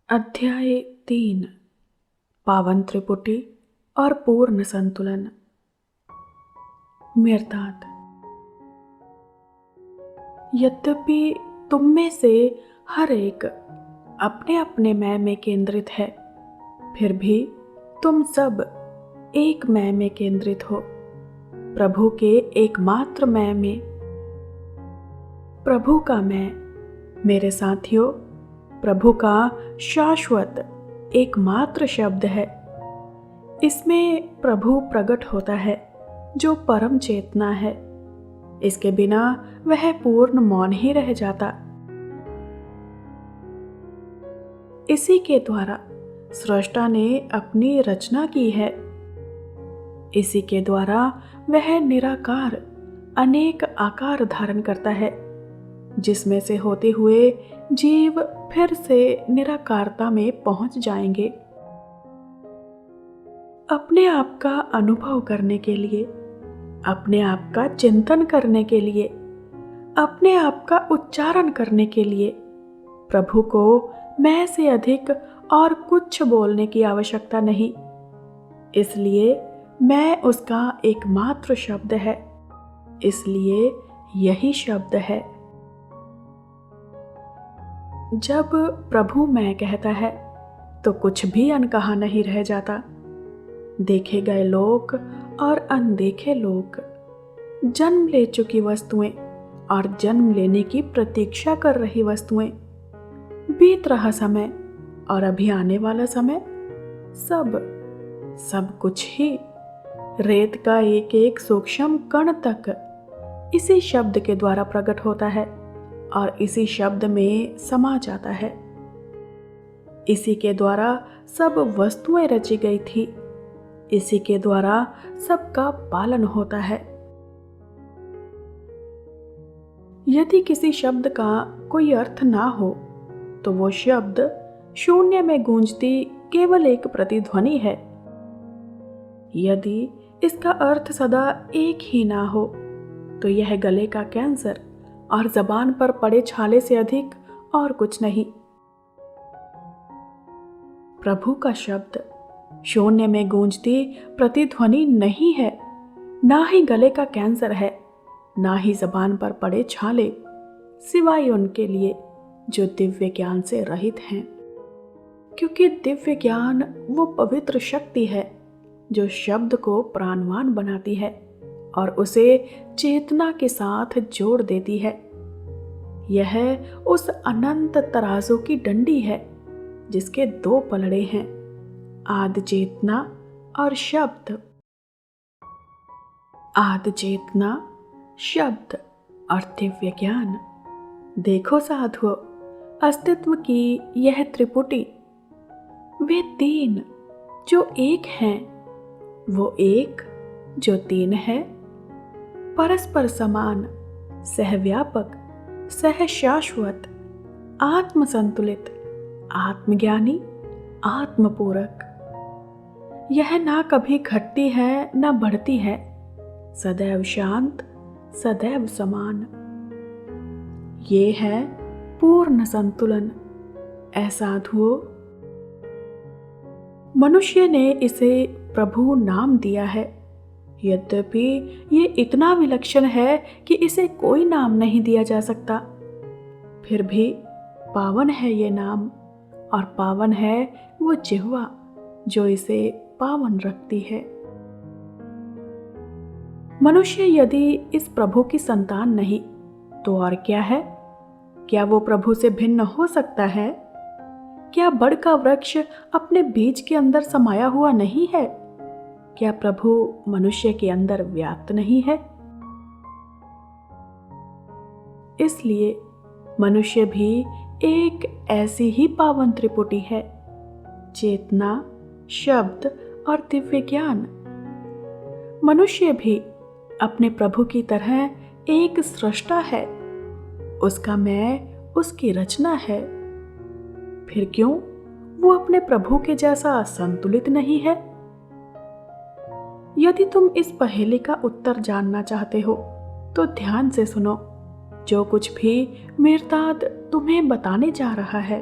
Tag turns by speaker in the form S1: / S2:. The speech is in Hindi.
S1: अध्याय 3 पावन त्रिपुटी और पूर्ण संतुलन। मेरतात। यद्यपि तुम में से हर एक अपने अपने मैं में केंद्रित है, फिर भी तुम सब एक मैं में केंद्रित हो, प्रभु के एकमात्र मैं में। प्रभु का मैं, मेरे साथियों, प्रभु का शाश्वत एकमात्र शब्द है। इसमें प्रभु प्रकट होता है जो परम चेतना है। इसके बिना वह पूर्ण मौन ही रह जाता। इसी के द्वारा सृष्टा ने अपनी रचना की है। इसी के द्वारा वह निराकार अनेक आकार धारण करता है, जिसमें से होते हुए जीव फिर से निराकारता में पहुंच जाएंगे। अपने आप का अनुभव करने के लिए, अपने आप का चिंतन करने के लिए, अपने आप का उच्चारण करने के लिए प्रभु को मैं से अधिक और कुछ बोलने की आवश्यकता नहीं। इसलिए मैं उसका एकमात्र शब्द है। इसलिए यही शब्द है। जब प्रभु मैं कहता है तो कुछ भी अनकहा नहीं रह जाता। देखे गए लोक और अनदेखे लोक, जन्म ले चुकी वस्तुएं और जन्म लेने की प्रतीक्षा कर रही वस्तुएं, बीत रहा समय और अभी आने वाला समय, सब कुछ ही, रेत का एक एक सूक्ष्म कण तक इसी शब्द के द्वारा प्रकट होता है और इसी शब्द में समा जाता है। इसी के द्वारा सब वस्तुएं रची गई थी। इसी के द्वारा सबका पालन होता है। यदि किसी शब्द का कोई अर्थ ना हो तो वो शब्द शून्य में गूंजती केवल एक प्रतिध्वनि है। यदि इसका अर्थ सदा एक ही ना हो तो यह गले का कैंसर और जबान पर पड़े छाले से अधिक और कुछ नहीं। प्रभु का शब्द शून्य में गूंजती प्रतिध्वनि नहीं है, ना ही गले का कैंसर है, ना ही जबान पर पड़े छाले, सिवाय उनके लिए जो दिव्य ज्ञान से रहित हैं। क्योंकि दिव्य ज्ञान वो पवित्र शक्ति है जो शब्द को प्राणवान बनाती है और उसे चेतना के साथ जोड़ देती है। यह उस अनंत तराजू की डंडी है जिसके दो पलड़े हैं, आदि चेतना और शब्द। आदि चेतना, शब्द और दिव्य ज्ञान। देखो साधुओं, अस्तित्व की यह त्रिपुटी, वे तीन जो एक हैं, वो एक जो तीन है, परस्पर समान, सहव्यापक, सहशाश्वत, आत्मसंतुलित, आत्मज्ञानी, आत्मपूरक। यह ना कभी घटती है ना बढ़ती है, सदैव शांत, सदैव समान। ये है पूर्ण संतुलन। ऐ साधुओं, मनुष्य ने इसे प्रभु नाम दिया है। यद्यपि ये इतना विलक्षण है कि इसे कोई नाम नहीं दिया जा सकता, फिर भी पावन है ये नाम, और पावन है वो जिह्वा जो इसे पावन रखती है। मनुष्य यदि इस प्रभु की संतान नहीं तो और क्या है? क्या वो प्रभु से भिन्न हो सकता है? क्या बड़ का वृक्ष अपने बीज के अंदर समाया हुआ नहीं है? क्या प्रभु मनुष्य के अंदर व्याप्त नहीं है? इसलिए मनुष्य भी एक ऐसी ही पावन त्रिपुटी है, चेतना, शब्द और दिव्य ज्ञान। मनुष्य भी अपने प्रभु की तरह एक सृष्टा है। उसका मैं उसकी रचना है। फिर क्यों वो अपने प्रभु के जैसा संतुलित नहीं है? यदि तुम इस पहेली का उत्तर जानना चाहते हो तो ध्यान से सुनो। जो कुछ भी मेरतात तुम्हें बताने जा रहा है